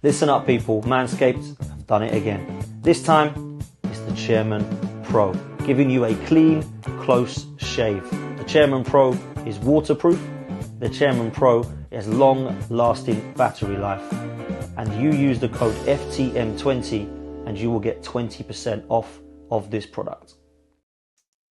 Listen up, people. Manscaped have done it again. This time, it's the Chairman Pro, giving you a clean, close shave. The Chairman Pro is waterproof. The Chairman Pro has long-lasting battery life. And you use the code FTM20 and you will get 20% off of this product.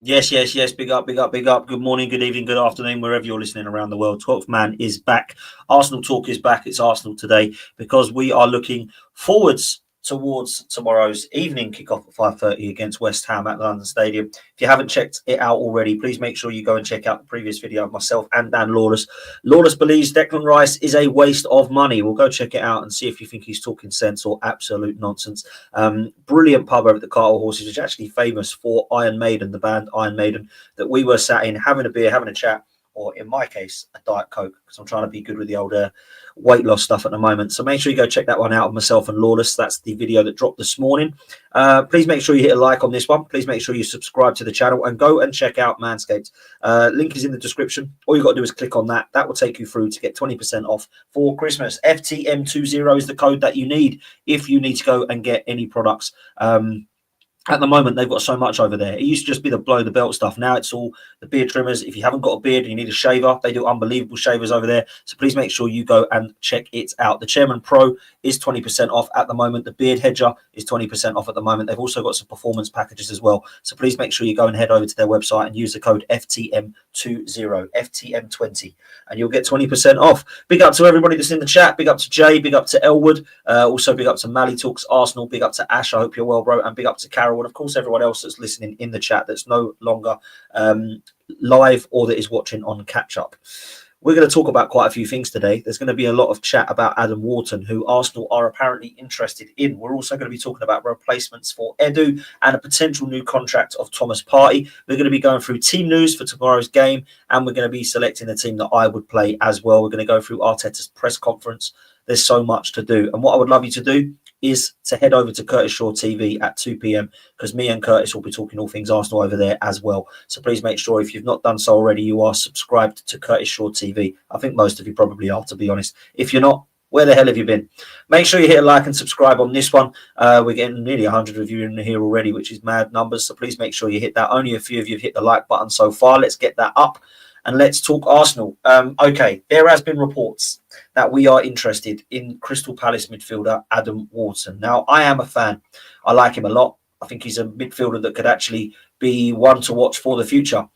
Yes. Big up. Good morning, good evening, good afternoon, wherever you're listening around the world. 12th man is back. Arsenal talk is back. It's Arsenal today because we are looking forwards towards tomorrow's evening kickoff at 5:30 against West Ham at London Stadium. If you haven't checked it out already, please make sure you go and check out the previous video of myself and Dan Lawless. Lawless believes Declan Rice is a waste of money. We'll go check it out and see if you think he's talking sense or absolute nonsense. Brilliant pub over at the Cartel Horses, which is actually famous for Iron Maiden, the band Iron Maiden, that we were sat in having a beer, having a chat, or in my case, a Diet Coke, because I'm trying to be good with the old weight loss stuff at the moment. So make sure you go check that one out of myself and Lawless. That's the video that dropped this morning. Please make sure you hit a like on this one. Please make sure you subscribe to the channel and go and check out Manscaped. Link is in the description. All you've got to do is click on that. That will take you through to get 20% off for Christmas. FTM20 is the code that you need if you need to go and get any products. At the moment, they've got so much over there. It used to just be the blow-the-belt stuff. Now it's all the beard trimmers. If you haven't got a beard and you need a shaver, they do unbelievable shavers over there. So please make sure you go and check it out. The Chairman Pro is 20% off at the moment. The Beard Hedger is 20% off at the moment. They've also got some performance packages as well. So please make sure you go and head over to their website and use the code FTM20, FTM20, and you'll get 20% off. Big up to everybody that's in the chat. Big up to Jay. Big up to Elwood. Also big up to Mally Talks Arsenal. Big up to Ash. I hope you're well, bro. And big up to Carol. And of course, everyone else that's listening in the chat that's no longer live or that is watching on catch up. We're going to talk about quite a few things today. There's going to be a lot of chat about Adam Wharton, who Arsenal are apparently interested in. We're also going to be talking about replacements for Edu and a potential new contract of Thomas Partey. We're going to be going through team news for tomorrow's game, and we're going to be selecting the team that I would play as well. We're going to go through Arteta's press conference. There's so much to do. And what I would love you to do is to head over to Curtis Shaw TV at 2 p.m. because me and Curtis will be talking all things Arsenal over there as well. So please make sure, if you've not done so already, you are subscribed to Curtis Shaw TV. I think most of you probably are, to be honest. If you're not, where the hell have you been? Make sure you hit a like and subscribe on this one. We're getting nearly 100 of you in here already, which is mad numbers. So please make sure you hit that. Only a few of you have hit the like button so far. Let's get that up. And let's talk Arsenal. Okay, there has been reports that we are interested in Crystal Palace midfielder Adam Wharton. Now, I am a fan. I like him a lot. I think he's a midfielder that could actually be one to watch for the future.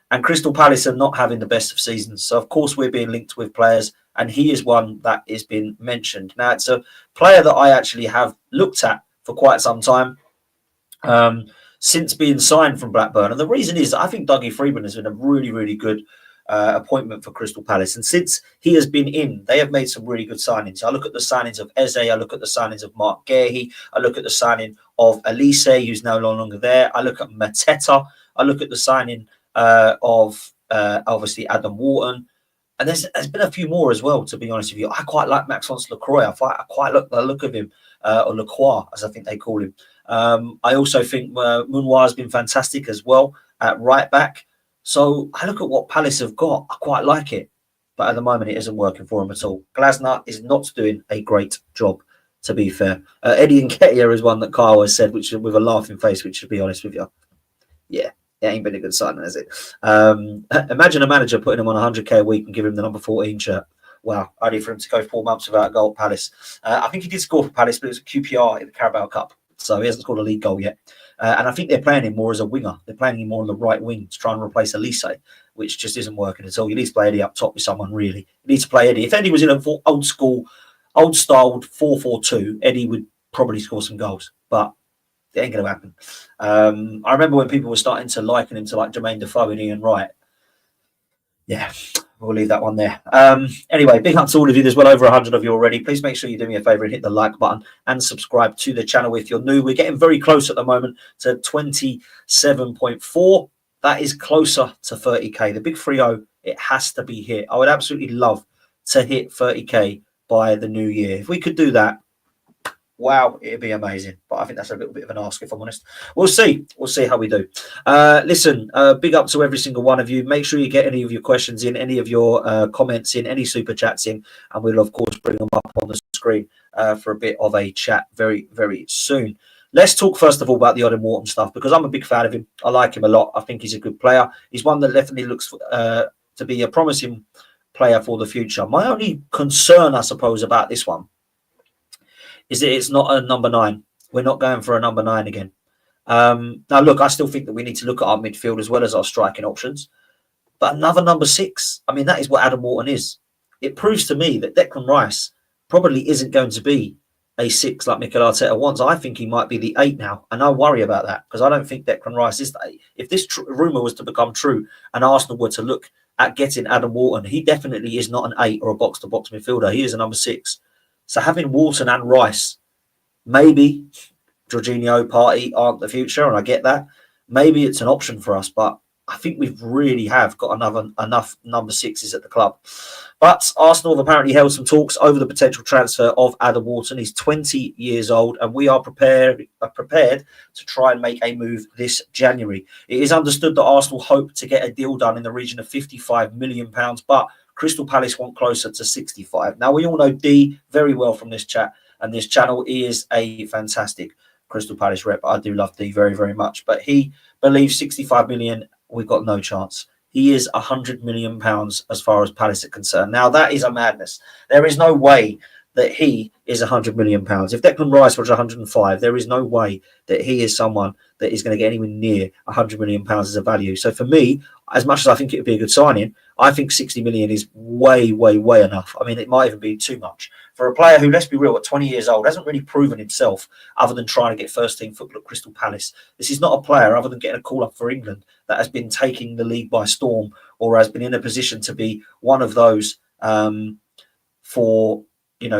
And Crystal Palace are not having the best of seasons. So, of course, we're being linked with players, and he is one that has been mentioned. Now, it's a player that I actually have looked at for quite some time. Since being signed from Blackburn. And the reason is I think Dougie Freeman has been a really, really good appointment for Crystal Palace. And since he has been in, they have made some really good signings. I look at the signings of Eze. I look at the signings of Mark Guehi. I look at the signing of Elise, who's no longer there. I look at Mateta. I look at the signing of obviously Adam Wharton. And there's been a few more as well, to be honest with you. I quite like Maxence Lacroix. I quite like the look of him, or Lacroix, as I think they call him. I also think Munwar has been fantastic as well at right back. So I look at what Palace have got. I quite like it. But at the moment, it isn't working for him at all. Glasner is not doing a great job, to be fair. Eddie Nketiah is one that Kyle has said, which with a laughing face, which, to be honest with you, yeah, it ain't been a good signing, has it? Imagine a manager putting him on 100k a week and giving him the number 14 shirt. Wow, only for him to go 4 months without a goal at Palace. I think he did score for Palace, but it was a QPR in the Carabao Cup. So he hasn't scored a league goal yet. And I think they're playing him more as a winger. They're playing him more on the right wing to try and replace Elise, which just isn't working at all. You need to play Eddie up top with someone, really. You need to play Eddie. If Eddie was in an old-styled 4-4-2, Eddie would probably score some goals. But it ain't going to happen. I remember when people were starting to liken him to like Jermaine Defoe and Ian Wright. Yeah, we'll leave that one there. Anyway, big up to all of you. There's well over 100 of you already. Please make sure you do me a favor and hit the like button and subscribe to the channel if you're new. We're getting very close at the moment to 27.4. That is closer to 30k. The big 3-0, it has to be hit. I would absolutely love to hit 30k by the new year. If we could do that, wow, it'd be amazing. But I think that's a little bit of an ask, if I'm honest. We'll see. We'll see how we do. Listen, big up to every single one of you. Make sure you get any of your questions in, any of your comments in, any super chats in, and we'll, of course, bring them up on the screen for a bit of a chat very, very soon. Let's talk, first of all, about the Adam Wharton stuff, because I'm a big fan of him. I like him a lot. I think he's a good player. He's one that definitely looks to be a promising player for the future. My only concern, I suppose, about this one is that it's not a number 9. We're not going for a number 9 again. Now, look, I still think that we need to look at our midfield as well as our striking options. But another number 6, I mean, that is what Adam Wharton is. It proves to me that Declan Rice probably isn't going to be a 6 like Mikel Arteta wants. I think he might be the 8 now. And I worry about that, because I don't think Declan Rice is the 8. If this rumour was to become true and Arsenal were to look at getting Adam Wharton, he definitely is not an 8 or a box-to-box midfielder. He is a number 6. So having Wharton and Rice, maybe Jorginho, Partey aren't the future, and I get that. Maybe it's an option for us, but I think we really have got enough number 6s at the club. But Arsenal have apparently held some talks over the potential transfer of Adam Wharton. He's 20 years old, and we are prepared to try and make a move this January. It is understood that Arsenal hope to get a deal done in the region of £55 million, but Crystal Palace want closer to 65. Now, we all know D very well from this chat and this channel. He is a fantastic Crystal Palace rep. I do love D very, very much. But he believes 65 million, we've got no chance. He is £100 million as far as Palace are concerned. Now, that is a madness. There is no way that he is £100 million. If Declan Rice was 105, there is no way that he is someone that is going to get anywhere near £100 million as a value. So for me, as much as I think it would be a good signing, I think 60 million is way, way, way enough. I mean, it might even be too much. For a player who, let's be real, at 20 years old, hasn't really proven himself other than trying to get first-team football at Crystal Palace. This is not a player, other than getting a call-up for England, that has been taking the league by storm or has been in a position to be one of those for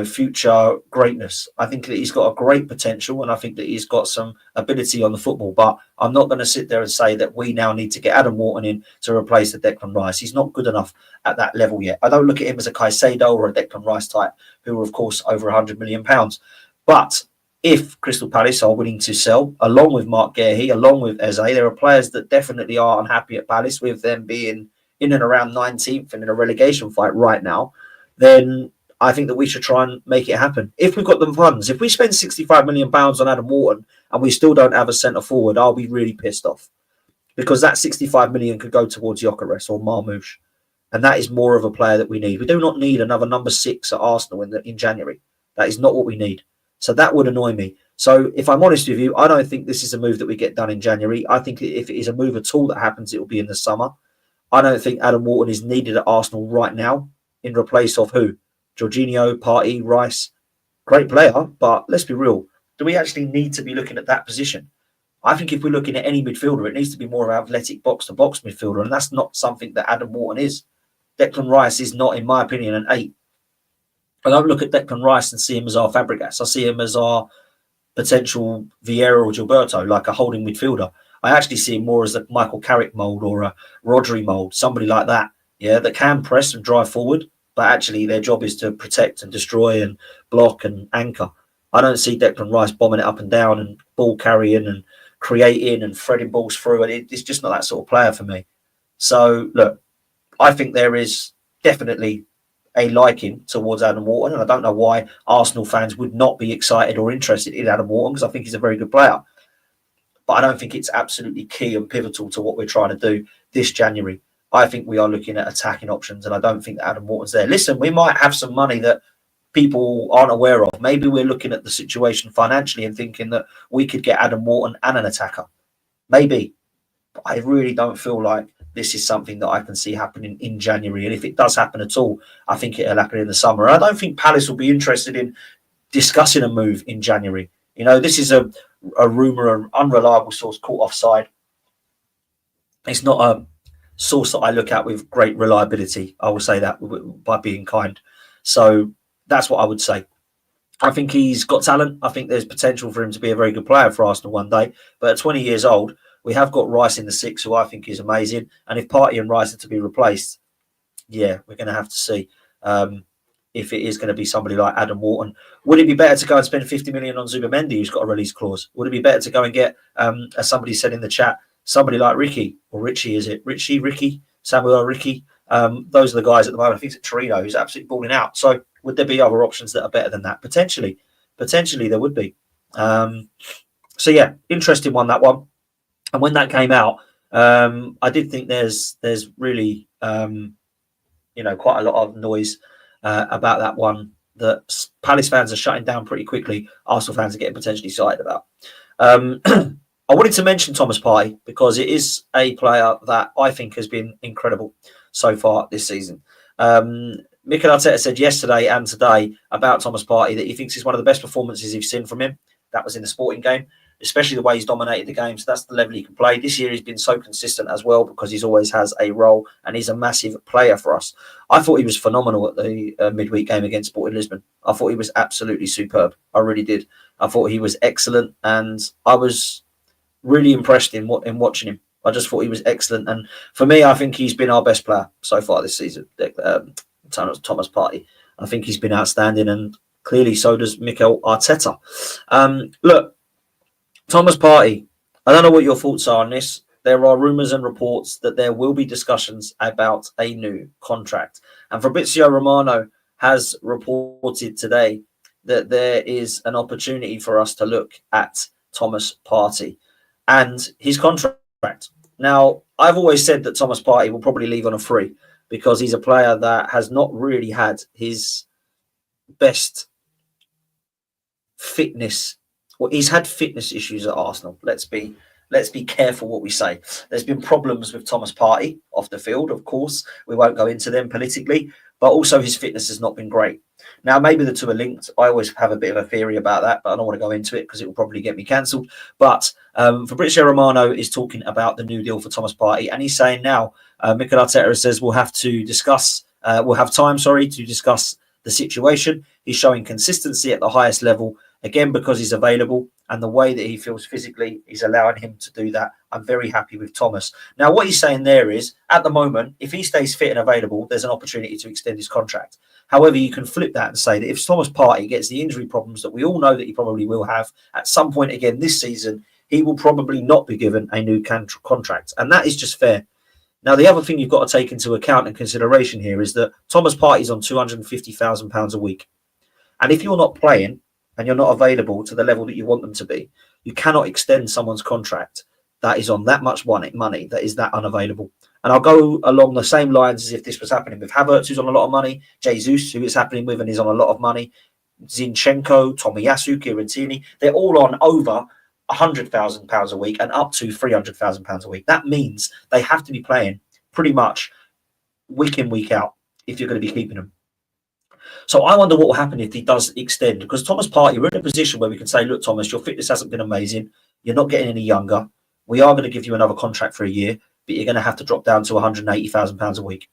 future greatness. I think that he's got a great potential, and I think that he's got some ability on the football, but I'm not going to sit there and say that we now need to get Adam Wharton in to replace the Declan Rice. He's not good enough at that level yet. I don't look at him as a Caicedo or a Declan Rice type, who are, of course, over £100 million. But if Crystal Palace are willing to sell, along with Mark Guehi, along with Eze, there are players that definitely are unhappy at Palace, with them being in and around 19th and in a relegation fight right now, then I think that we should try and make it happen. If we've got the funds, if we spend £65 million on Adam Wharton and we still don't have a centre forward, I'll be really pissed off, because that 65 million could go towards Gyökeres or Marmoush. And that is more of a player that we need. We do not need another number 6 at Arsenal in January. That is not what we need. So that would annoy me. So if I'm honest with you, I don't think this is a move that we get done in January. I think if it is a move at all that happens, it will be in the summer. I don't think Adam Wharton is needed at Arsenal right now in replace of who? Jorginho, Partey, Rice. Great player, but let's be real. Do we actually need to be looking at that position? I think if we're looking at any midfielder, it needs to be more of an athletic box-to-box midfielder, and that's not something that Adam Wharton is. Declan Rice is not, in my opinion, an 8. I don't look at Declan Rice and see him as our Fabregas. I see him as our potential Vieira or Gilberto, like a holding midfielder. I actually see him more as a Michael Carrick mould or a Rodri mould, somebody like that, that can press and drive forward, but actually their job is to protect and destroy and block and anchor. I don't see Declan Rice bombing it up and down and ball carrying and creating and threading balls through. It's just not that sort of player for me. So, look, I think there is definitely a liking towards Adam Wharton, and I don't know why Arsenal fans would not be excited or interested in Adam Wharton, because I think he's a very good player. But I don't think it's absolutely key and pivotal to what we're trying to do this January. I think we are looking at attacking options, and I don't think that Adam Wharton's there. Listen, we might have some money that people aren't aware of. Maybe we're looking at the situation financially and thinking that we could get Adam Wharton and an attacker. Maybe. But I really don't feel like this is something that I can see happening in January. And if it does happen at all, I think it'll happen in the summer. And I don't think Palace will be interested in discussing a move in January. This is a rumour, an unreliable source caught offside. It's not a source that I look at with great reliability. I will say that by being kind. So that's what I would say. I think he's got talent. I think there's potential for him to be a very good player for Arsenal one day. But at 20 years old, we have got Rice in the 6, who I think is amazing. And if Partey and Rice are to be replaced, we're going to have to see. if it is going to be somebody like Adam Wharton. Would it be better to go and spend 50 million on Zubimendi, who's got a release clause? Would it be better to go and get, as somebody said in the chat, somebody like Ricky, or Richie, is it? Ricky, Samuel Ricky? Those are the guys at the moment. I think it's Torino who's absolutely balling out. So would there be other options that are better than that? Potentially there would be. So yeah, interesting one, that one. And when that came out, I did think there's really quite a lot of noise about that one, that Palace fans are shutting down pretty quickly. Arsenal fans are getting potentially excited about. I wanted to mention Thomas Partey because it is a player that I think has been incredible so far this season. Mikel Arteta said yesterday and today about Thomas Partey that he thinks it's one of the best performances he's seen from him. That was in the Sporting game, especially the way he's dominated the game. So that's the level he can play. This year he's been so consistent as well because he's always has a role and he's a massive player for us. I thought he was phenomenal at the midweek game against Sporting Lisbon. I thought he was absolutely superb. I really did. I thought he was excellent and I was really impressed in watching him. I just thought he was excellent. And for me, I think he's been our best player so far this season, Thomas Partey. I think he's been outstanding and clearly so does Mikel Arteta. Look, Thomas Partey, I don't know what your thoughts are on this. There are rumours and reports that there will be discussions about a new contract. And Fabrizio Romano has reported today that there is an opportunity for us to look at Thomas Partey and his contract. Now, I've always said that Thomas Partey will probably leave on a free because he's a player that has not really had his best fitness. Well, he's had fitness issues at Arsenal. Let's be careful what we say. There's been problems with Thomas Partey off the field, of course. We won't go into them politically, but also his fitness has not been great. Now, maybe the two are linked. I always have a bit of a theory about that, but I don't want to go into it because it will probably get me cancelled. But Fabrizio Romano is talking about the new deal for Thomas Partey, and he's saying now, Mikel Arteta says we'll have to discuss, we'll have time, to discuss the situation. He's showing consistency at the highest level, again, because he's available and the way that he feels physically is allowing him to do that. I'm very happy with Thomas. Now, what he's saying there is, at the moment, if he stays fit and available, there's an opportunity to extend his contract. However, you can flip that and say that if Thomas Partey gets the injury problems that we all know that he probably will have at some point again this season, he will probably not be given a new contract. And that is just fair. Now, the other thing you've got to take into account and consideration here is that Thomas Partey is on £250,000 a week. And if you're not playing and you're not available to the level that you want them to be, you cannot extend someone's contract that is on that much money, that is that unavailable. And I'll go along the same lines as if this was happening with Havertz, who's on a lot of money, Jesus, who it's happening with and is on a lot of money, Zinchenko, Tomiyasu, Kirintini. They're all on over £100,000 a week and up to £300,000 a week. That means they have to be playing pretty much week in, week out if you're going to be keeping them. So I wonder what will happen if he does extend, because Thomas Partey, we're in a position where we can say, look, Thomas, your fitness hasn't been amazing. You're not getting any younger. We are going to give you another contract for a year, but you're going to have to drop down to £180,000 a week.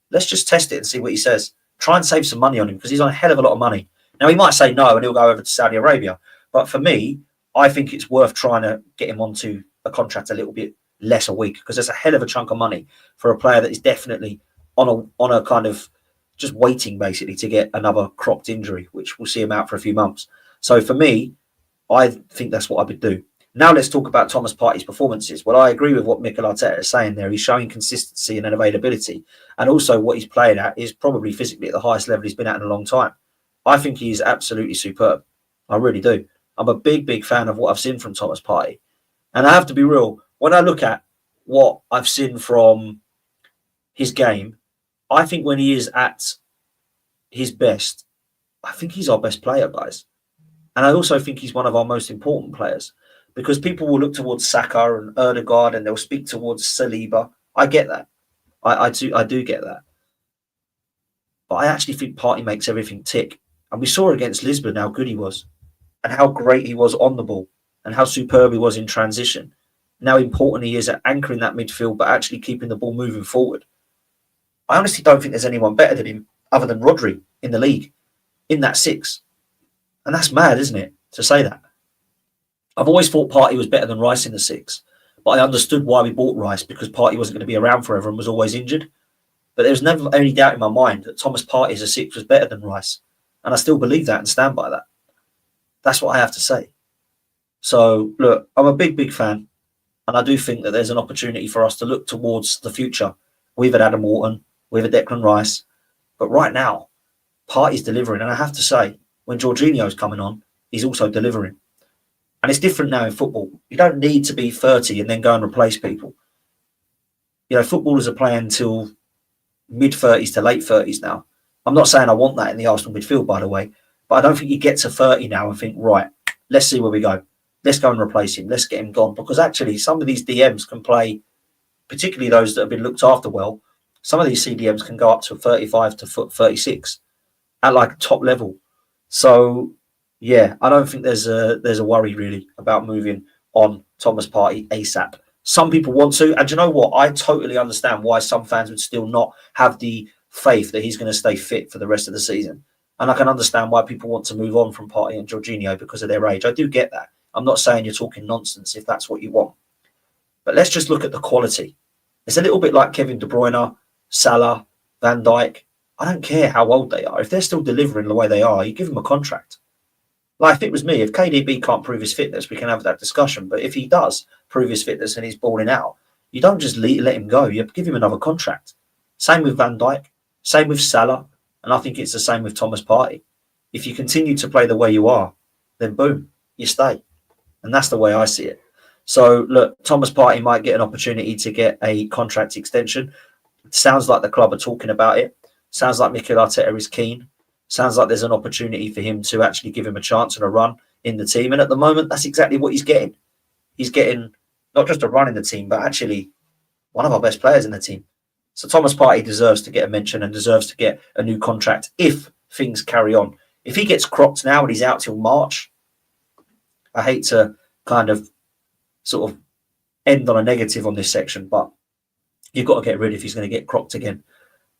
Let's just test it and see what he says. Try and save some money on him because he's on a hell of a lot of money. Now, he might say no and he'll go over to Saudi Arabia. But for me, I think it's worth trying to get him onto a contract a little bit less a week because there's a hell of a chunk of money for a player that is definitely on a kind of just waiting basically to get another cropped injury, which will see him out for a few months. So for me, I think that's what I would do. Now let's talk about Thomas Partey's performances. Well, I agree with what Mikel Arteta is saying there. He's showing consistency and availability. And also what he's playing at is probably physically at the highest level he's been at in a long time. I think he's absolutely superb. I really do. I'm a big, big fan of what I've seen from Thomas Partey. And I have to be real, when I look at what I've seen from his game, I think when he is at his best, I think he's our best player, guys. And I also think he's one of our most important players because people will look towards Saka and Ødegaard and they'll speak towards Saliba. I get that. I do get that. But I actually think Partey makes everything tick. And we saw against Lisbon how good he was and how great he was on the ball and how superb he was in transition. And how important he is at anchoring that midfield but actually keeping the ball moving forward. I honestly don't think there's anyone better than him other than Rodri in the league, in that six. And that's mad, isn't it, to say that? I've always thought Partey was better than Rice in the six, but I understood why we bought Rice because Partey wasn't going to be around forever and was always injured. But there was never any doubt in my mind that Thomas Partey as a six was better than Rice. And I still believe that and stand by that. That's what I have to say. So, look, I'm a big fan. And I do think that there's an opportunity for us to look towards the future. We've had Adam Wharton, we've had Declan Rice. But right now, Partey's delivering. And I have to say, when Jorginho's coming on, he's also delivering. And it's different now in football. You don't need to be 30 and then go and replace people. You know, footballers are playing till mid-30s to late 30s now. I'm not saying I want that in the Arsenal midfield, by the way. But I don't think you get to 30 now and think, right, let's see where we go. Let's go and replace him. Let's get him gone. Because actually, some of these DMs can play, particularly those that have been looked after well, some of these CDMs can go up to 35 to 36 at like top level. So, yeah, I don't think there's a worry really about moving on Thomas Partey ASAP. Some people want to, and do you know what? I totally understand why some fans would still not have the faith that he's going to stay fit for the rest of the season. And I can understand why people want to move on from Partey and Jorginho because of their age. I do get that. I'm not saying you're talking nonsense if that's what you want. But let's just look at the quality. It's a little bit like Kevin De Bruyne, Salah, Van Dijk. I don't care how old they are. If they're still delivering the way they are, you give them a contract. Like if it was me, if KDB can't prove his fitness, we can have that discussion. But if he does prove his fitness and he's balling out, you don't just let him go. You give him another contract. Same with Van Dijk. Same with Salah. And I think it's the same with Thomas Partey. If you continue to play the way you are, then boom, you stay. And that's the way I see it. So, look, Thomas Partey might get an opportunity to get a contract extension. It sounds like the club are talking about it. Sounds like Mikel Arteta is keen. Sounds like there's an opportunity for him to actually give him a chance and a run in the team. And at the moment, that's exactly what he's getting. He's getting not just a run in the team, but actually one of our best players in the team. So Thomas Partey deserves to get a mention and deserves to get a new contract if things carry on. If he gets cropped now and he's out till March, I hate to kind of sort of end on a negative on this section, but you've got to get rid if he's going to get cropped again.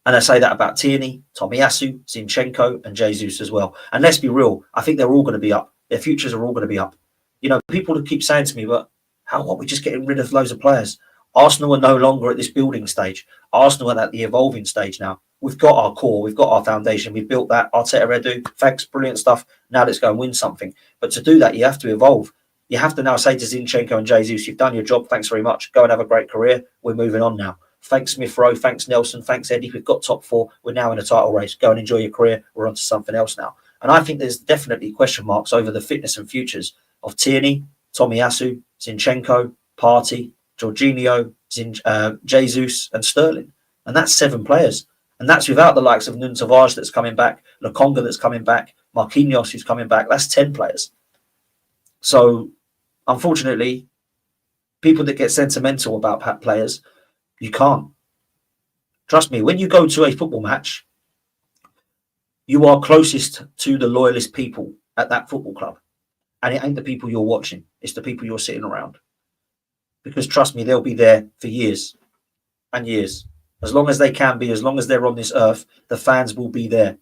And I say that about Tierney, Tomiyasu, Zinchenko and Jesus as well. And let's be real, I think they're all going to be up. Their futures are all going to be up. You know, people keep saying to me, but how are we just getting rid of loads of players? Arsenal are no longer at this building stage. Arsenal are at the evolving stage now. We've got our core. We've got our foundation. We've built that. Arteta Edu, thanks, brilliant stuff. Now let's go and win something. But to do that, you have to evolve. You have to now say to Zinchenko and Jesus, you've done your job. Thanks very much. Go and have a great career. We're moving on now. Thanks, Smith Rowe. Thanks, Nelson. Thanks, Eddie. We've got top four. We're now in a title race. Go and enjoy your career. We're on to something else now. And I think there's definitely question marks over the fitness and futures of Tierney, Tomiyasu, Zinchenko, Partey, Jorginho, Jesus and Sterling. And that's 7 players. And that's without the likes of Nuno Tavares that's coming back, Lokonga that's coming back, Marquinhos who's coming back. That's 10 players. So, unfortunately, people that get sentimental about players, you can't. Trust me, when you go to a football match, you are closest to the loyalist people at that football club. And it ain't the people you're watching. It's the people you're sitting around. Because trust me, they'll be there for years and years. As long as they can be, as long as they're on this earth, the fans will be there.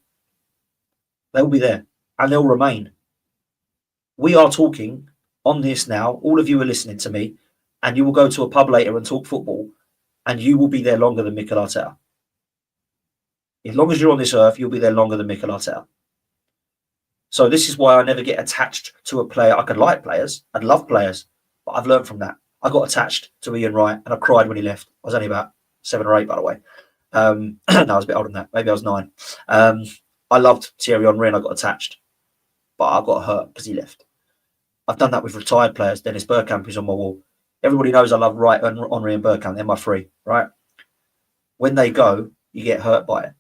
They'll be there and they'll remain. We are talking on this now. All of you are listening to me and you will go to a pub later and talk football and you will be there longer than Mikel Arteta. As long as you're on this earth, you'll be there longer than Mikel Arteta. So this is why I never get attached to a player. I could like players. I'd love players. But I've learned from that. I got attached to Ian Wright and I cried when he left. I was only about 7 or 8, by the way. No, I was a bit older than that. Maybe I was 9. I loved Thierry Henry and I got attached. But I got hurt because he left. I've done that with retired players. Dennis Bergkamp is on my wall. Everybody knows I love Wright, Henry and Bergkamp. They're my 3, right? When they go, you get hurt by it.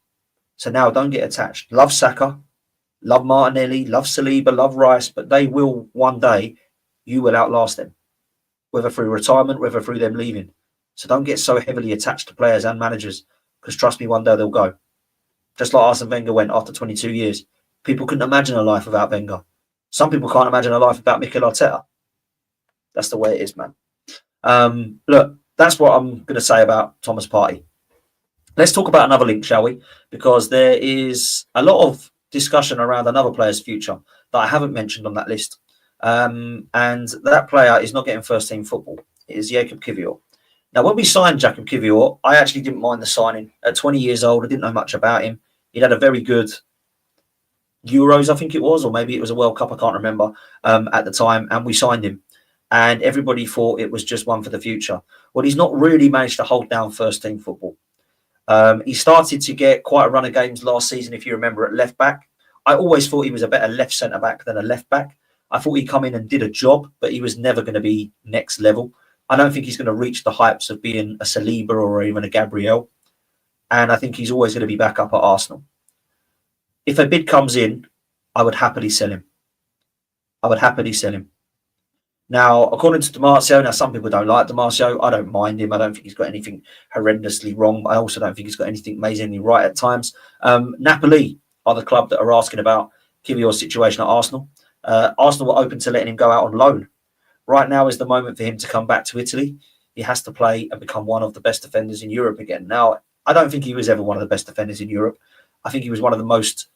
So now don't get attached. Love Saka, love Martinelli, love Saliba, love Rice, but they will one day, you will outlast them. Whether through retirement, whether through them leaving. So don't get so heavily attached to players and managers because trust me, one day they'll go. Just like Arsene Wenger went after 22 years. People couldn't imagine a life without Wenger. Some people can't imagine a life without Mikel Arteta. That's the way it is, man. Look, that's what I'm going to say about Thomas Partey. Let's talk about another link, shall we? Because there is a lot of discussion around another player's future that I haven't mentioned on that list. And that player is not getting first team football. It is Jacob Kiwior. Now, when we signed Jacob Kivior, I actually didn't mind the signing. At 20 years old, I didn't know much about him. He'd had a very good Euros, I think it was, or maybe it was a World Cup, I can't remember, at the time, and we signed him. And everybody thought it was just one for the future. Well, he's not really managed to hold down first-team football. He started to get quite a run of games last season, if you remember, at left-back. I always thought he was a better left centre-back than a left-back. I thought he'd come in and did a job, but he was never going to be next level. I don't think he's going to reach the heights of being a Saliba or even a Gabriel. And I think he's always going to be back up at Arsenal. If a bid comes in, I would happily sell him. I would happily sell him. Now, according to Demarcio, now some people don't like Demarcio. I don't mind him. I don't think he's got anything horrendously wrong. I also don't think he's got anything amazingly right at times. Napoli are the club that are asking about Kivior's situation at Arsenal. Arsenal were open to letting him go out on loan. Right now is the moment for him to come back to Italy. He has to play and become one of the best defenders in Europe again. Now, I don't think he was ever one of the best defenders in Europe. I think he was one of the most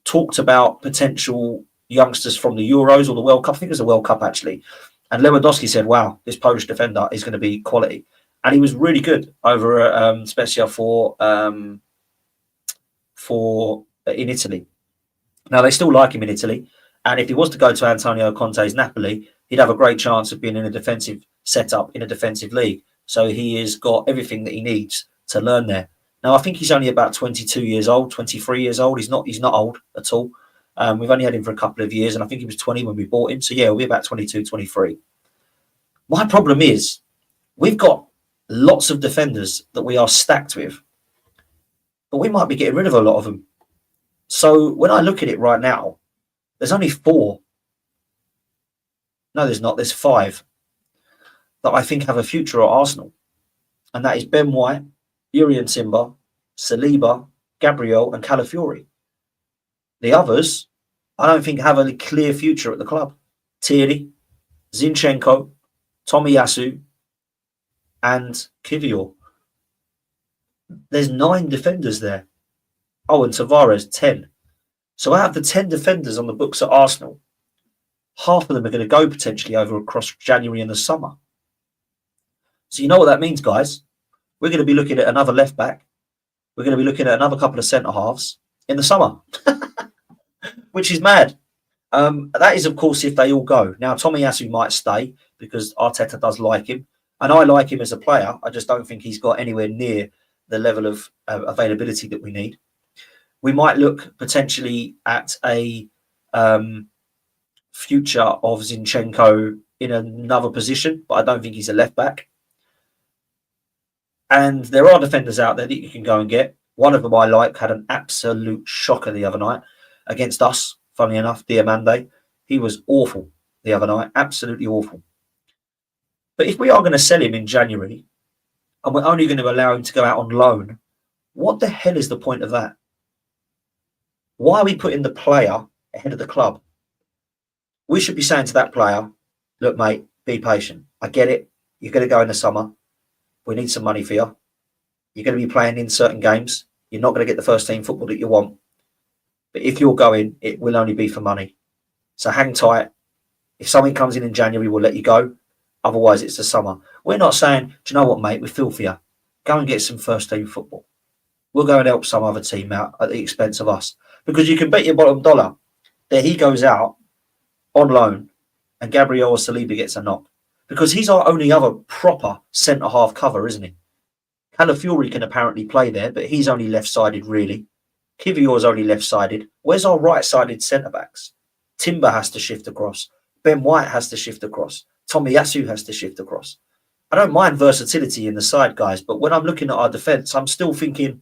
talked about potential youngsters from the Euros or the World Cup. I think it was the World Cup, actually. And Lewandowski said, wow, this Polish defender is going to be quality. And he was really good over at Spezia in Italy. Now, they still like him in Italy. And if he was to go to Antonio Conte's Napoli, he'd have a great chance of being in a defensive setup in a defensive league. So he has got everything that he needs to learn there. Now, I think he's only about 22 years old, 23 years old. He's not old at all. We've only had him for a couple of years, and I think he was 20 when we bought him. So, yeah, he'll be about 22, 23. My problem is we've got lots of defenders that we are stacked with, but we might be getting rid of a lot of them. So when I look at it right now, there's only 4. No, there's not. There's 5 that I think have a future at Arsenal. And that is Ben White, Urian Timber, Saliba, Gabriel and Calafiori. The others, I don't think have a clear future at the club. Tierney, Zinchenko, Tomiyasu and Kivior. There's 9 defenders there. Oh, and Tavares, 10. So out of the 10 defenders on the books at Arsenal, half of them are going to go potentially over across January and the summer. So you know what that means, guys? We're going to be looking at another left back. We're going to be looking at another couple of centre halves in the summer, which is mad. That is, of course, if they all go. Now, Tomiyasu might stay because Arteta does like him. And I like him as a player. I just don't think he's got anywhere near the level of availability that we need. We might look potentially at a future of Zinchenko in another position, but I don't think he's a left back. And there are defenders out there that you can go and get. One of them I like had an absolute shocker the other night against us, funnily enough, Diamande. He was awful the other night, absolutely awful. But if we are going to sell him in January and we're only going to allow him to go out on loan, what the hell is the point of that? Why are we putting the player ahead of the club? We should be saying to that player, look, mate, be patient. I get it. You're going to go in the summer. We need some money for you. You're going to be playing in certain games. You're not going to get the first team football that you want. But if you're going, it will only be for money. So hang tight. If something comes in January, we'll let you go. Otherwise, it's the summer. We're not saying, do you know what, mate? We feel for you. Go and get some first team football. We'll go and help some other team out at the expense of us. Because you can bet your bottom dollar that he goes out on loan and Gabriel or Saliba gets a knock. Because he's our only other proper centre-half cover, isn't he? Calafiori can apparently play there, but he's only left-sided, really. Kivior's only left-sided. Where's our right-sided centre-backs? Timber has to shift across. Ben White has to shift across. Tomiyasu has to shift across. I don't mind versatility in the side, guys, but when I'm looking at our defence, I'm still thinking,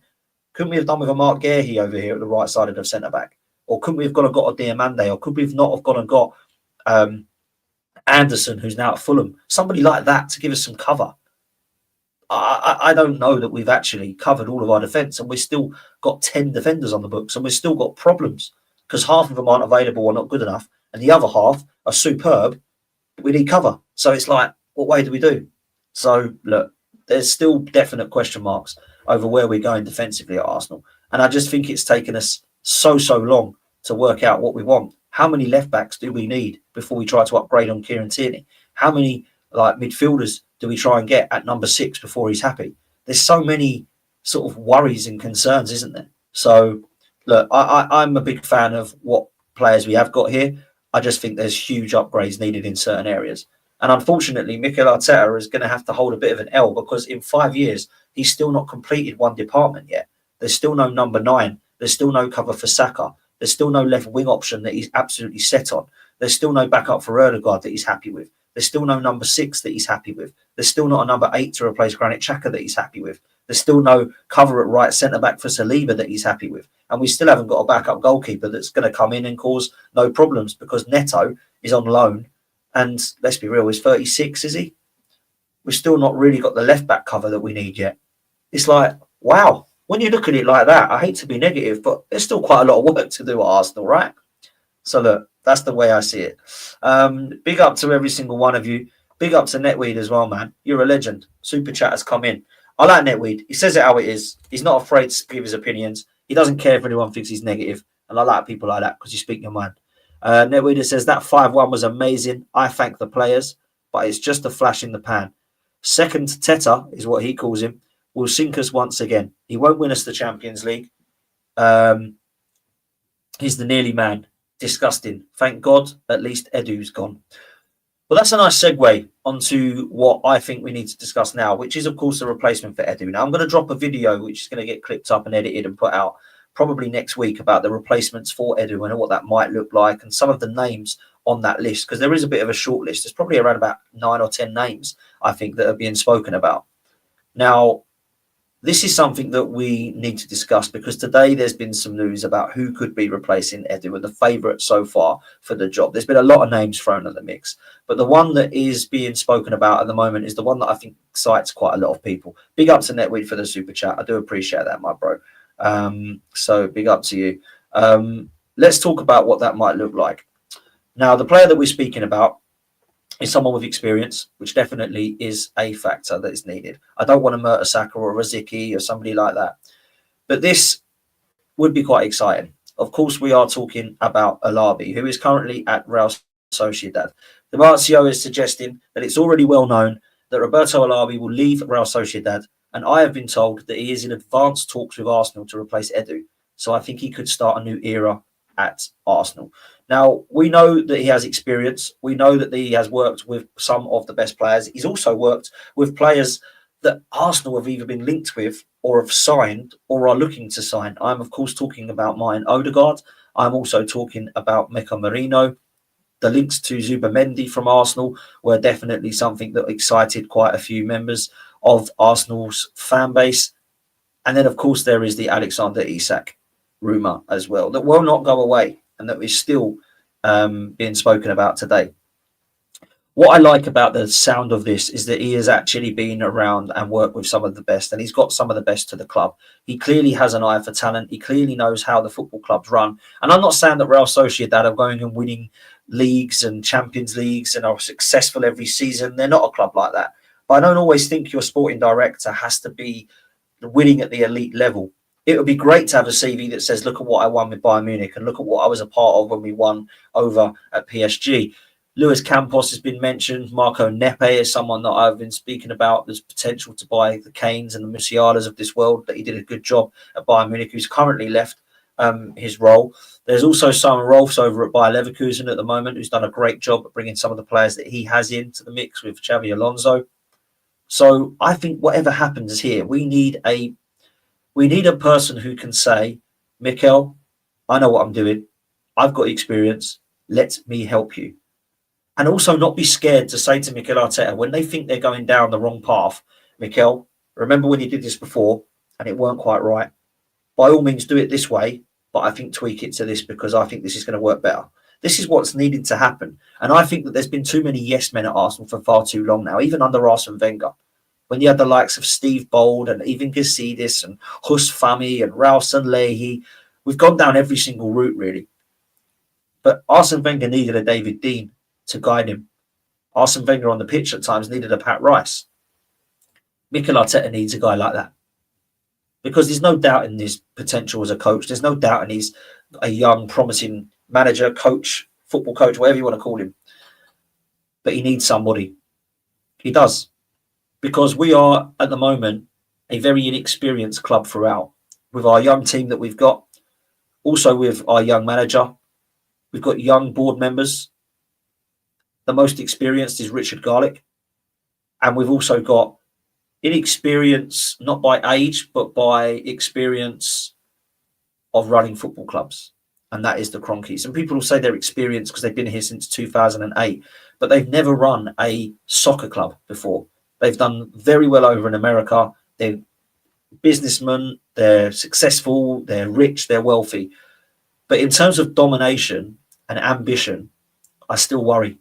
couldn't we have done with a Mark Guehi over here at the right side of the centre-back? Or couldn't we have gone and got a Diamande? Or could we have not have gone and got Anderson, who's now at Fulham? Somebody like that to give us some cover. I don't know that we've actually covered all of our defence, and we've still got 10 defenders on the books, and we've still got problems because half of them aren't available or not good enough, and the other half are superb. We need cover. So it's like, what way do we do? So look, there's still definite question marks over where we're going defensively at Arsenal. And I just think it's taken us so long to work out what we want. How many left backs do we need before we try to upgrade on Kieran Tierney? How many midfielders do we try and get at number 6 before he's happy? There's so many sort of worries and concerns, isn't there? So, look, I'm a big fan of what players we have got here. I just think there's huge upgrades needed in certain areas. And unfortunately, Mikel Arteta is going to have to hold a bit of an L because in 5 years, he's still not completed one department yet. There's still no number 9. There's still no cover for Saka. There's still no left wing option that he's absolutely set on. There's still no backup for Erdegaard that he's happy with. There's still no number 6 that he's happy with. There's still not a number 8 to replace Granit Xhaka that he's happy with. There's still no cover at right centre-back for Saliba that he's happy with. And we still haven't got a backup goalkeeper that's going to come in and cause no problems because Neto is on loan. And let's be real, he's 36, is he? We've still not really got the left-back cover that we need yet. It's like, wow. When you look at it like that, I hate to be negative, but there's still quite a lot of work to do at Arsenal, right? So look, that's the way I see it. Big up to every single one of you. Big up to Netweed as well, man. You're a legend. Super chat has come in. I like Netweed. He says it how it is. He's not afraid to give his opinions. He doesn't care if anyone thinks he's negative. And I like people like that because you speak your mind. Netweed says that 5-1 was amazing. I thank the players, but it's just a flash in the pan. Second Teta is what he calls him. Will sink us once again. He won't win us the Champions League. He's the nearly man. Disgusting. Thank God, at least Edu's gone. Well, that's a nice segue onto what I think we need to discuss now, which is, of course, the replacement for Edu. Now, I'm going to drop a video which is going to get clipped up and edited and put out probably next week about the replacements for Edu and what that might look like and some of the names on that list, because there is a bit of a short list. There's probably around about 9 or 10 names, I think, that are being spoken about. Now, this is something that we need to discuss because today there's been some news about who could be replacing Edu and the favourite so far for the job. There's been a lot of names thrown at the mix, but the one that is being spoken about at the moment is the one that I think excites quite a lot of people. Big up to Netweed for the super chat. I do appreciate that, my bro. So big up to you. Let's talk about what that might look like. Now, the player that we're speaking about is someone with experience, which definitely is a factor that is needed. I don't want to murder Saka or Raziki or somebody like that. But this would be quite exciting. Of course, we are talking about Olabe, who is currently at Real Sociedad. The Marcio is suggesting that it's already well known that Roberto Olabe will leave Real Sociedad, and I have been told that he is in advanced talks with Arsenal to replace Edu. So I think he could start a new era at Arsenal. Now, we know that he has experience. We know that he has worked with some of the best players. He's also worked with players that Arsenal have either been linked with or have signed or are looking to sign. I'm, of course, talking about Martin Odegaard. I'm also talking about Mecca Marino. The links to Zubimendi from Arsenal were definitely something that excited quite a few members of Arsenal's fan base. And then, of course, there is the Alexander Isak rumour as well that will not go away and that is still being spoken about today. What I like about the sound of this is that he has actually been around and worked with some of the best, and he's got some of the best to the club. He clearly has an eye for talent. He clearly knows how the football clubs run. And I'm not saying that Real Sociedad are going and winning leagues and Champions Leagues and are successful every season. They're not a club like that. But I don't always think your sporting director has to be winning at the elite level. It would be great to have a CV that says, look at what I won with Bayern Munich and look at what I was a part of when we won over at PSG. Luis Campos has been mentioned. Marco Nepe is someone that I've been speaking about. There's potential to buy the Kanes and the Musialas of this world, that he did a good job at Bayern Munich, who's currently left his role. There's also Simon Rolfs over at Bayer Leverkusen at the moment, who's done a great job at bringing some of the players that he has into the mix with Xavi Alonso. So I think whatever happens here, we need a person who can say, Mikel, I know what I'm doing. I've got experience. Let me help you. And also not be scared to say to Mikel Arteta, when they think they're going down the wrong path, Mikel, remember when you did this before and it weren't quite right? By all means, do it this way, but I think tweak it to this because I think this is going to work better. This is what's needed to happen. And I think that there's been too many yes men at Arsenal for far too long now, even under Arsene Wenger. When you had the likes of Steve Bold and even Gazidis and Hus Fahmy and Raul Sanlehi, we've gone down every single route, really. But Arsene Wenger needed a David Dein to guide him. Arsene Wenger on the pitch at times needed a Pat Rice. Mikel Arteta needs a guy like that. Because there's no doubt in his potential as a coach. There's no doubt in he's a young, promising manager, coach, football coach, whatever you want to call him. But he needs somebody. He does. because we are at the moment a very inexperienced club throughout, with our young team that we've got, also with our young manager. We've got young board members. The most experienced is Richard Garlick. And we've also got inexperience, not by age, but by experience of running football clubs. And that is the Cronkies. And people will say they're experienced because they've been here since 2008, but they've never run a soccer club before. They've done very well over in America. They're businessmen, they're successful, they're rich, they're wealthy. But in terms of domination and ambition, I still worry.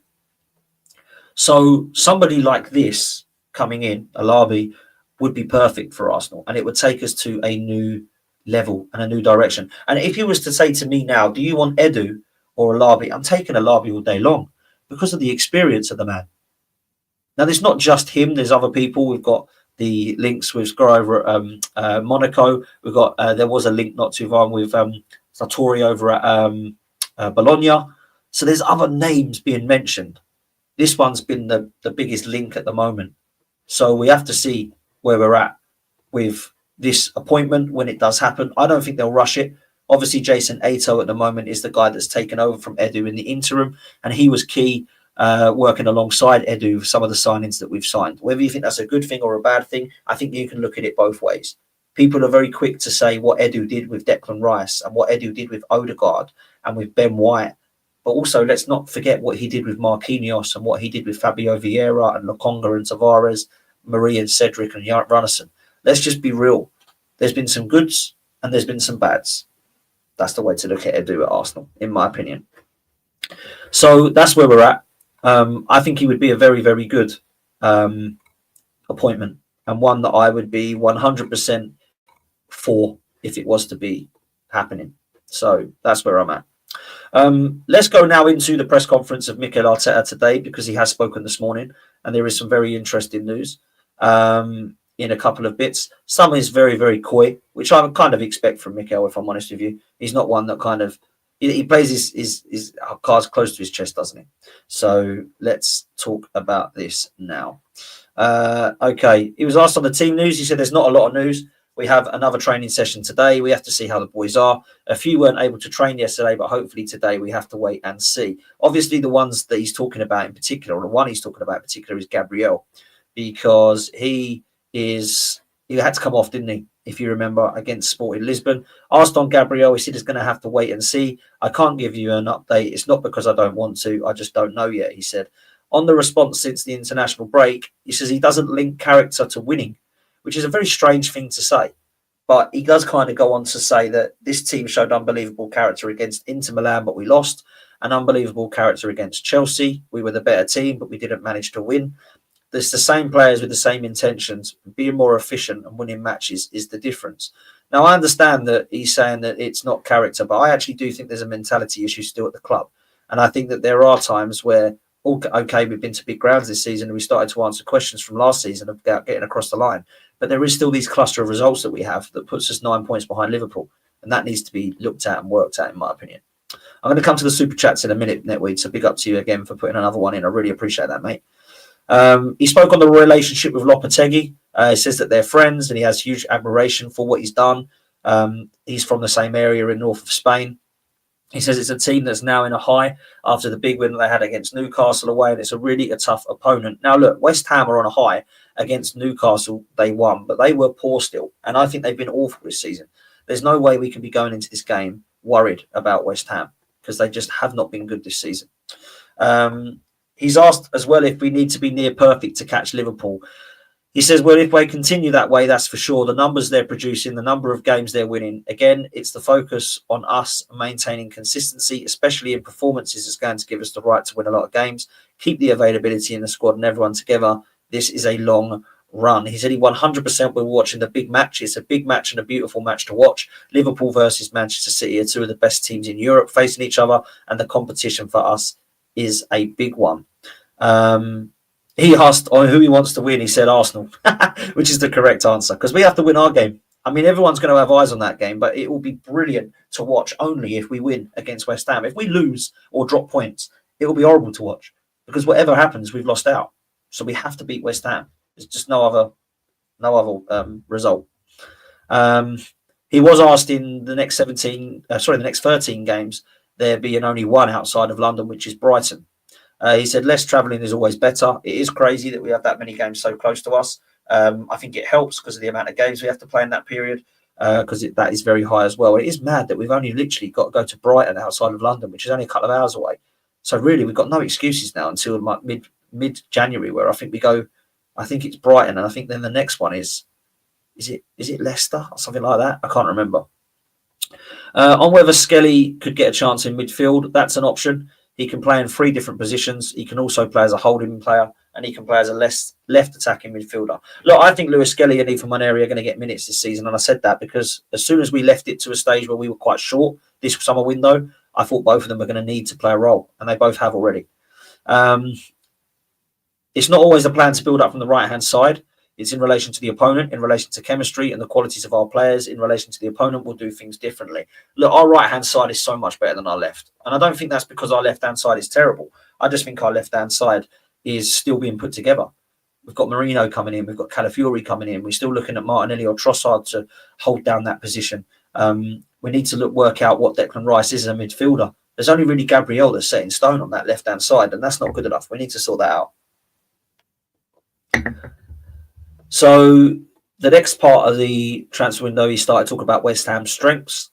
So somebody like this coming in, Olabe, would be perfect for Arsenal, and it would take us to a new level and a new direction. And if you was to say to me now, do you want Edu or Olabe? I'm taking Olabe all day long because of the experience of the man. Now, there's not just him. There's other people. We've got the links with Score over at Monaco. We've got there was a link not too long with Sartori over at Bologna. So there's other names being mentioned. This one's been the biggest link at the moment. So we have to see where we're at with this appointment when it does happen. I don't think they'll rush it. Obviously, Jason Ato at the moment is the guy that's taken over from Edu in the interim, and he was key working alongside Edu with some of the signings that we've signed. Whether you think that's a good thing or a bad thing, I think you can look at it both ways. People are very quick to say what Edu did with Declan Rice and what Edu did with Odegaard and with Ben White. But also, let's not forget what he did with Marquinhos and what he did with Fabio Vieira and Lokonga and Tavares, Marie and Cedric and Runnison. Let's just be real. There's been some goods and there's been some bads. That's the way to look at Edu at Arsenal, in my opinion. So that's where we're at. I think he would be a very, very good appointment, and one that I would be 100% for if it was to be happening. So that's where I'm at. Let's go now into the press conference of Mikel Arteta today, because he has spoken this morning and there is some very interesting news in a couple of bits. Some is very, very coy, which I would kind of expect from Mikel, if I'm honest with you. He's not one that kind of, he plays his cards close to his chest, doesn't he? So let's talk about this now. Okay, he was asked on the team news. He said there's not a lot of news. We have another training session today. We have to see how the boys are. A few weren't able to train yesterday, but hopefully today we have to wait and see. Obviously, the ones that he's talking about in particular, or the one he's talking about in particular, is Gabriel, because he had to come off, didn't he? If you remember, against Sporting Lisbon. Asked on Gabriel, he said he's going to have to wait and see. I can't give you an update. It's not because I don't want to. I just don't know yet, he said. On the response since the international break, he says he doesn't link character to winning, which is a very strange thing to say. But he does kind of go on to say that this team showed unbelievable character against Inter Milan, but we lost. An unbelievable character against Chelsea. We were the better team, but we didn't manage to win. There's the same players with the same intentions. Being more efficient and winning matches is the difference. Now, I understand that he's saying that it's not character, but I actually do think there's a mentality issue still at the club. And I think that there are times where, okay, we've been to big grounds this season and we started to answer questions from last season about getting across the line. But there is still these cluster of results that we have that puts us 9 points behind Liverpool. And that needs to be looked at and worked at, in my opinion. I'm going to come to the super chats in a minute, Netweed. So big up to you again for putting another one in. I really appreciate that, mate. He spoke on the relationship with Lopetegui. He says that they're friends and he has huge admiration for what he's done. He's from the same area in north of Spain. He says it's a team that's now in a high after the big win they had against Newcastle away, and it's a really tough opponent. Now, look, West Ham are on a high against Newcastle. They won, but they were poor still, and I think they've been awful this season. There's no way we can be going into this game worried about West Ham because they just have not been good this season. He's asked as well if we need to be near perfect to catch Liverpool. He says, well, if we continue that way, that's for sure. The numbers they're producing, the number of games they're winning. Again, it's the focus on us maintaining consistency, especially in performances, is going to give us the right to win a lot of games. Keep the availability in the squad and everyone together. This is a long run. He said he 100% will be watching the big match. It's a big match and a beautiful match to watch. Liverpool versus Manchester City are two of the best teams in Europe facing each other, and the competition for us is a big one. He asked on who he wants to win. He said Arsenal, which is the correct answer because we have to win our game. I mean, everyone's going to have eyes on that game, but it will be brilliant to watch only if we win against West Ham. If we lose or drop points, it will be horrible to watch because whatever happens, we've lost out. So we have to beat West Ham. There's just no other result. He was asked in the next 13 games, there being only one outside of London, which is Brighton. He said less travelling is always better. It is crazy that we have that many games so close to us. I think it helps because of the amount of games we have to play in that period, because that is very high as well. It is mad that we've only literally got to go to Brighton outside of London, which is only a couple of hours away. So really, we've got no excuses now until mid-January, where I think we go. I think it's Brighton, and I think then the next one is it Leicester or something like that? I can't remember. On whether Skelly could get a chance in midfield, that's an option. He can play in 3 different positions. He can also play as a holding player, and he can play as a left attacking midfielder. Look, I think Lewis Skelly and Ethan Muneri are going to get minutes this season, and I said that because as soon as we left it to a stage where we were quite short this summer window, I thought both of them were going to need to play a role, and they both have already. It's not always the plan to build up from the right-hand side. It's in relation to the opponent, in relation to chemistry and the qualities of our players. In relation to the opponent, we'll do things differently. Look, our right-hand side is so much better than our left. And I don't think that's because our left-hand side is terrible. I just think our left-hand side is still being put together. We've got Marino coming in. We've got Calafiori coming in. We're still looking at Martinelli or Trossard to hold down that position. We need to work out what Declan Rice is as a midfielder. There's only really Gabriel that's set in stone on that left-hand side, and that's not good enough. We need to sort that out. So the next part of the transfer window, he started talking about West Ham's strengths,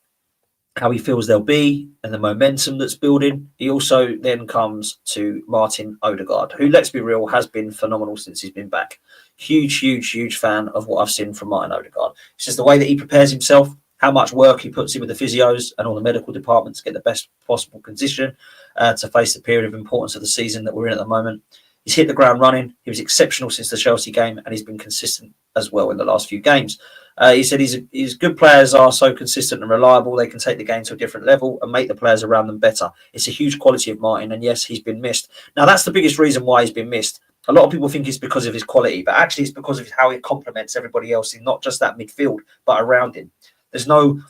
how he feels they'll be, and the momentum that's building. He also then comes to Martin Odegaard, who, let's be real, has been phenomenal since he's been back. Huge fan of what I've seen from Martin Odegaard. It's just the way that he prepares himself, how much work he puts in with the physios and all the medical departments to get the best possible condition to face the period of importance of the season that we're in at the moment. He's hit the ground running. He was exceptional since the Chelsea game, and he's been consistent as well in the last few games. He said his good players are so consistent and reliable, they can take the game to a different level and make the players around them better. It's a huge quality of Martin, and yes, he's been missed. Now, that's the biggest reason why he's been missed. A lot of people think it's because of his quality, but actually it's because of how he complements everybody else in not just that midfield, but around him. There's no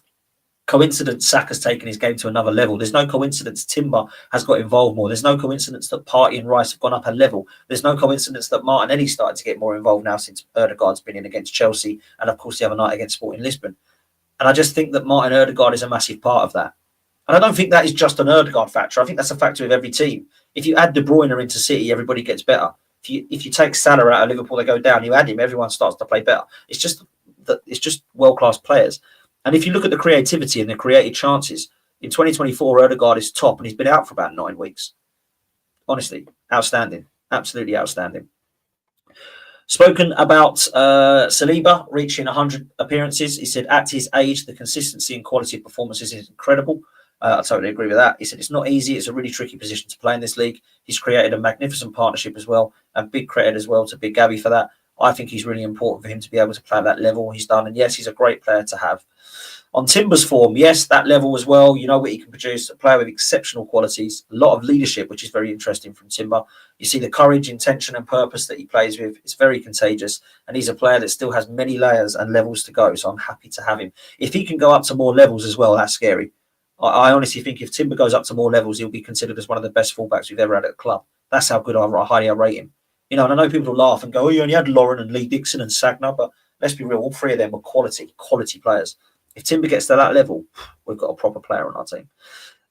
coincidence Saka's taken his game to another level. There's no coincidence Timber has got involved more. There's no coincidence that Partey and Rice have gone up a level. There's no coincidence that Martinelli started to get more involved now since Odegaard's been in against Chelsea and, of course, the other night against Sporting Lisbon. And I just think that Martin Odegaard is a massive part of that. And I don't think that is just an Odegaard factor. I think that's a factor of every team. If you add De Bruyne into City, everybody gets better. If you take Salah out of Liverpool, they go down. You add him, everyone starts to play better. It's just world-class players. And if you look at the creativity and the created chances, in 2024, Odegaard is top, and he's been out for about 9 weeks. Honestly, outstanding. Absolutely outstanding. Spoken about Saliba reaching 100 appearances. He said, at his age, the consistency and quality of performances is incredible. I totally agree with that. He said, it's not easy. It's a really tricky position to play in this league. He's created a magnificent partnership as well, and big credit as well to Big Gabby for that. I think he's really important for him to be able to play at that level he's done. And yes, he's a great player to have. On Timber's form, yes, that level as well. You know what he can produce, a player with exceptional qualities, a lot of leadership, which is very interesting from Timber. You see the courage, intention and purpose that he plays with. It's very contagious. And he's a player that still has many layers and levels to go. So I'm happy to have him. If he can go up to more levels as well, that's scary. I honestly think if Timber goes up to more levels, he'll be considered as one of the best fullbacks we've ever had at the club. That's how good highly I rate him. You know, and I know people will laugh and go, oh, you only had Lauren and Lee Dixon and Sagna, but let's be real, all 3 of them were quality players. If Timber gets to that level, we've got a proper player on our team.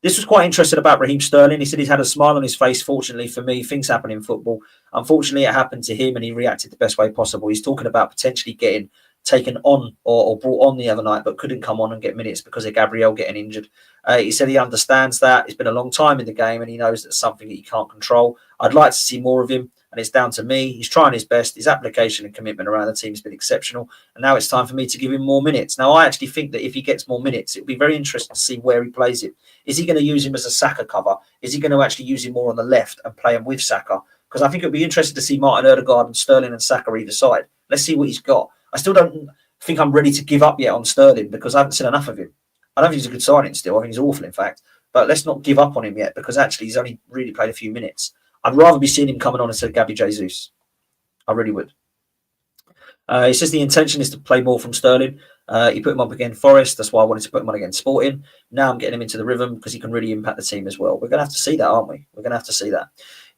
This was quite interesting about Raheem Sterling. He said he's had a smile on his face. Fortunately for me, things happen in football. Unfortunately, it happened to him and he reacted the best way possible. He's talking about potentially getting taken on or brought on the other night, but couldn't come on and get minutes because of Gabriel getting injured. He said he understands that. It's been a long time in the game and he knows that's something that he can't control. I'd like to see more of him. And it's down to me. He's trying his best. His application and commitment around the team has been exceptional. And now it's time for me to give him more minutes. Now, I actually think that if he gets more minutes, it'll be very interesting to see where he plays him. Is he going to use him as a Saka cover? Is he going to actually use him more on the left and play him with Saka? Because I think it'll be interesting to see Martin Odegaard and Sterling and Saka either side. Let's see what he's got. I still don't think I'm ready to give up yet on Sterling because I haven't seen enough of him. I don't think he's a good signing still. I think he's awful, in fact. But let's not give up on him yet because actually he's only really played a few minutes. I'd rather be seeing him coming on instead of Gabby Jesus. I really would. He says the intention is to play more from Sterling. He put him up against Forest. That's why I wanted to put him on against Sporting. Now I'm getting him into the rhythm because he can really impact the team as well. We're going to have to see that, aren't we? We're going to have to see that.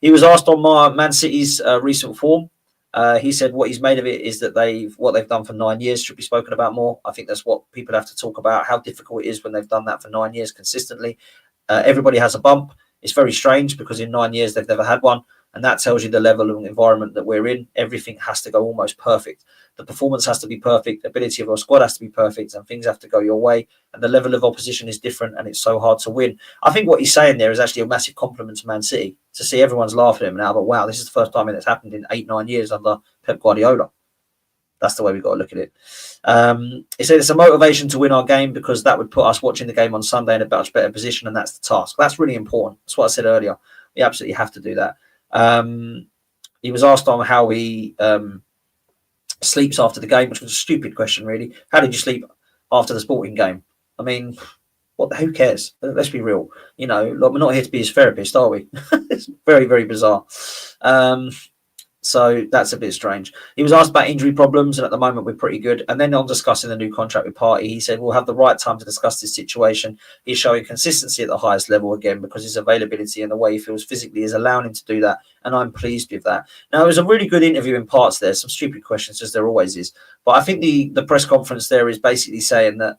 He was asked on Man City's recent form. He said what he's made of it is that what they've done for 9 years should be spoken about more. I think that's what people have to talk about, how difficult it is when they've done that for 9 years consistently. Everybody has a bump. It's very strange because in 9 years they've never had one. And that tells you the level of environment that we're in. Everything has to go almost perfect. The performance has to be perfect. The ability of our squad has to be perfect, and things have to go your way. And the level of opposition is different, and it's so hard to win. I think what he's saying there is actually a massive compliment to Man City to see everyone's laughing at him now. But wow, this is the first time it's happened in 8-9 years under Pep Guardiola. That's the way we've got to look at it. He said it's a motivation to win our game because that would put us watching the game on Sunday in a much better position, and that's the task. That's really important. That's what I said earlier. We absolutely have to do that. He was asked on how he sleeps after the game, which was a stupid question, really. How did you sleep after the Sporting game? I mean, who cares? Let's be real. We're not here to be his therapist, are we? It's very, very bizarre. So that's a bit strange. He was asked about injury problems, and at the moment we're pretty good. And then on discussing the new contract with Partey, he said we'll have the right time to discuss this situation. He's showing consistency at the highest level again because his availability and the way he feels physically is allowing him to do that, and I'm pleased with that. Now, it was a really good interview in parts there. Some stupid questions, as there always is. But I think the press conference there is basically saying that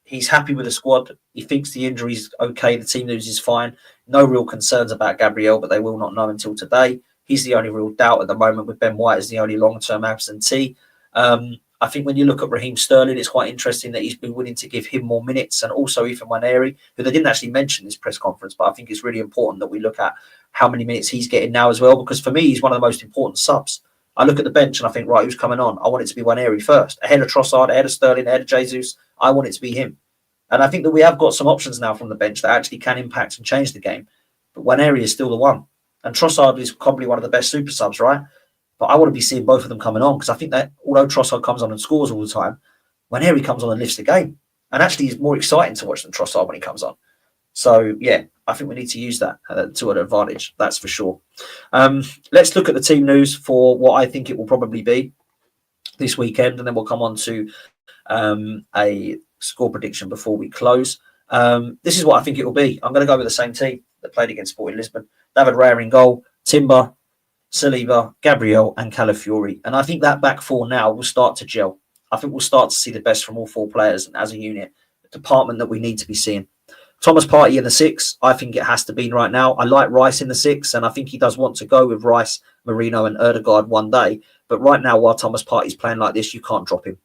he's happy with the squad. He thinks the injury's okay. The team news is fine. No real concerns about Gabriel, but they will not know until today. He's the only real doubt at the moment, with Ben White as the only long-term absentee. I think when you look at Raheem Sterling, it's quite interesting that he's been willing to give him more minutes, and also Ethan Nwaneri, who they didn't actually mention in this press conference, but I think it's really important that we look at how many minutes he's getting now as well, because for me, he's one of the most important subs. I look at the bench and I think, right, who's coming on? I want it to be Nwaneri first, ahead of Trossard, ahead of Sterling, ahead of Jesus. I want it to be him. And I think that we have got some options now from the bench that actually can impact and change the game. But Nwaneri is still the one. And Trossard is probably one of the best super subs, right? But I want to be seeing both of them coming on, because I think that although Trossard comes on and scores all the time, Nwaneri comes on and lifts the game. And actually is more exciting to watch than Trossard when he comes on. So, yeah, I think we need to use that to an advantage. That's for sure. Let's look at the team news for what I think it will probably be this weekend. And then we'll come on to a score prediction before we close. This is what I think it will be. I'm going to go with the same team that played against Sporting Lisbon. David Raya in goal, Timber, Saliba, Gabriel and Calafiori. And I think that back four now will start to gel. I think we'll start to see the best from all four players and as a unit, the department that we need to be seeing. Thomas Partey in the six, I think it has to be right now. I like Rice in the six, and I think he does want to go with Rice, Marino and Ødegaard one day. But right now, while Thomas Partey's playing like this, you can't drop him.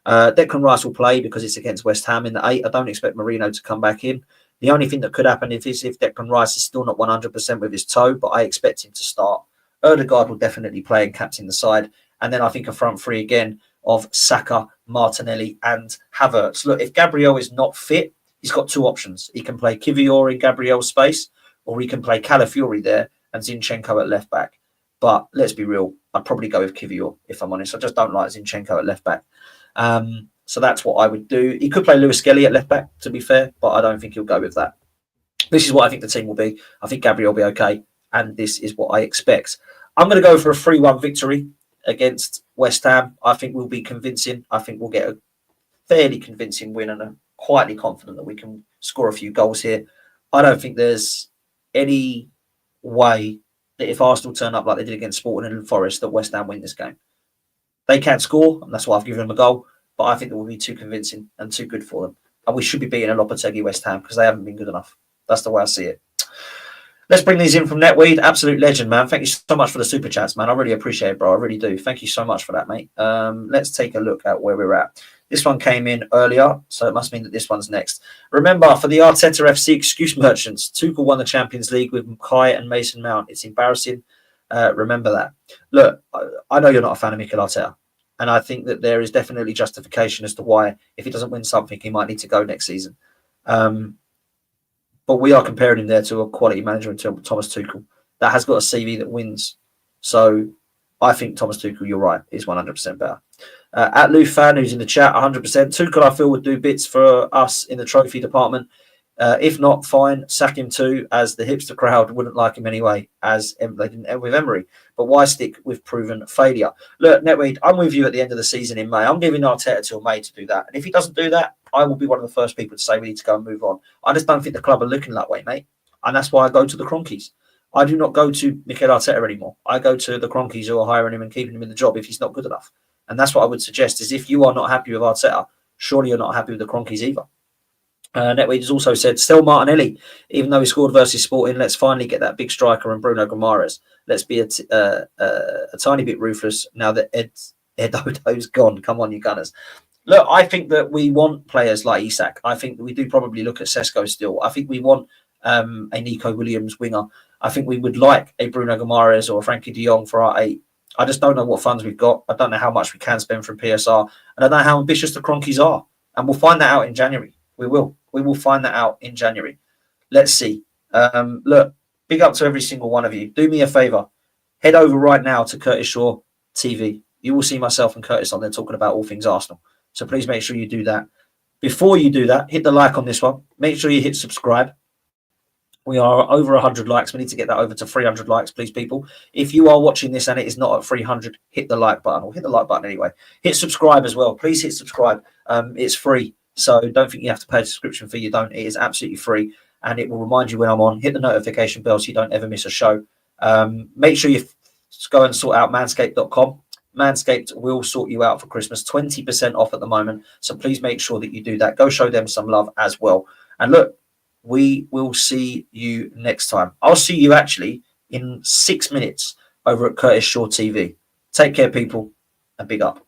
Declan Rice will play because it's against West Ham in the 8. I don't expect Marino to come back in. The only thing that could happen is if Declan Rice is still not 100% with his toe, but I expect him to start. Ødegaard will definitely play and captain the side. And then I think a front three again of Saka, Martinelli and Havertz. Look, if Gabriel is not fit, he's got two options. He can play Kivior in Gabriel's space, or he can play Calafiori there and Zinchenko at left back. But let's be real, I'd probably go with Kivior, if I'm honest. I just don't like Zinchenko at left back. So that's what I would do. He could play Lewis Skelly at left back, to be fair, but I don't think he'll go with that. This is what I think the team will be. I think Gabriel will be okay, and this is what I expect. I'm going to go for a 3-1 victory against West Ham. I think we'll be convincing. I think we'll get a fairly convincing win, and I'm quietly confident that we can score a few goals here. I don't think there's any way that if Arsenal turn up like they did against Sporting and Forest, that West Ham win this game. They can score, and that's why I've given them a goal. But I think it will be too convincing and too good for them. And we should be beating a Lopetegui West Ham because they haven't been good enough. That's the way I see it. Let's bring these in from Netweed. Absolute legend, man. Thank you so much for the super chats, man. I really appreciate it, bro. I really do. Thank you so much for that, mate. Let's take a look at where we're at. This one came in earlier, so it must mean that this one's next. Remember, for the Arteta FC excuse merchants, Tuchel won the Champions League with Kai and Mason Mount. It's embarrassing. Remember that. Look, I know you're not a fan of Mikel Arteta. And I think that there is definitely justification as to why, if he doesn't win something, he might need to go next season. But we are comparing him there to a quality manager in Thomas Tuchel that has got a CV that wins. So I think Thomas Tuchel, you're right, is 100% better. At Lou Fan, who's in the chat, 100%. Tuchel, I feel, would do bits for us in the trophy department. If not, fine, sack him too, as the hipster crowd wouldn't like him anyway, as they didn't end with Emery. But why stick with proven failure? Look, Netweed, I'm with you at the end of the season in May. I'm giving Arteta till May to do that. And if he doesn't do that, I will be one of the first people to say we need to go and move on. I just don't think the club are looking that way, mate. And that's why I go to the Cronkies. I do not go to Mikel Arteta anymore. I go to the Cronkies who are hiring him and keeping him in the job if he's not good enough. And that's what I would suggest is if you are not happy with Arteta, surely you're not happy with the Cronkies either. Netweed has also said, still Martinelli, even though he scored versus Sporting, let's finally get that big striker and Bruno Guimaraes. Let's be a tiny bit ruthless now that Ed Odo's gone. Come on, you Gunners. Look, I think that we want players like Isak. I think that we do probably look at Sesko still. I think we want a Nico Williams winger. I think we would like a Bruno Guimaraes or a Frankie de Jong for our 8. I just don't know what funds we've got. I don't know how much we can spend from PSR. And I don't know how ambitious the Cronkies are. And we'll find that out in January. We will. We will find that out in January. Let's see. Look, big up to every single one of you. Do me a favour. Head over right now to Curtis Shaw TV. You will see myself and Curtis on there talking about all things Arsenal. So please make sure you do that. Before you do that, hit the like on this one. Make sure you hit subscribe. We are over 100 likes. We need to get that over to 300 likes, please, people. If you are watching this and it is not at 300, hit the like button, or hit the like button anyway. Hit subscribe as well. Please hit subscribe. It's free. So don't think you have to pay a subscription fee. You don't. It is absolutely free. And it will remind you when I'm on. Hit the notification bell so you don't ever miss a show. Make sure you go and sort out manscaped.com. Manscaped will sort you out for Christmas. 20% off at the moment. So please make sure that you do that. Go show them some love as well. And look, we will see you next time. I'll see you actually in 6 minutes over at Curtis Shaw TV. Take care, people, and big up.